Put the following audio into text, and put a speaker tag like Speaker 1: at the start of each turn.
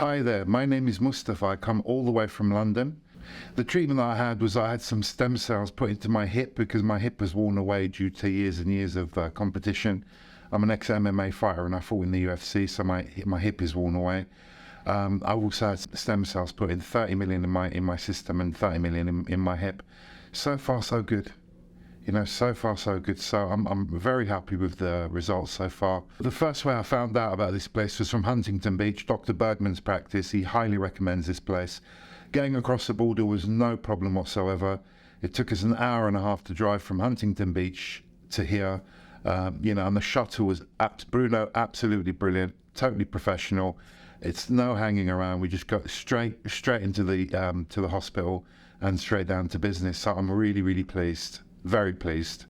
Speaker 1: Hi there, my name is Mustapha. I come all the way from London. The treatment I had was I had some stem cells put into my hip because my hip was worn away due to years and years of competition. I'm an ex-MMA fighter and I fought in the UFC, so my hip is worn away. I also had stem cells put in, 30 million in my system and 30 million in my hip. So far, so good. So far so good. So I'm very happy with the results so far. The first way I found out about this place was from Huntington Beach, Dr. Bergman's practice. He highly recommends this place. Getting across the border was no problem whatsoever. It took us an hour and a half to drive from Huntington Beach to here. And the shuttle was Bruno, absolutely brilliant, totally professional. It's no hanging around. We just got straight into the hospital and straight down to business. So I'm really, really pleased. Very pleased.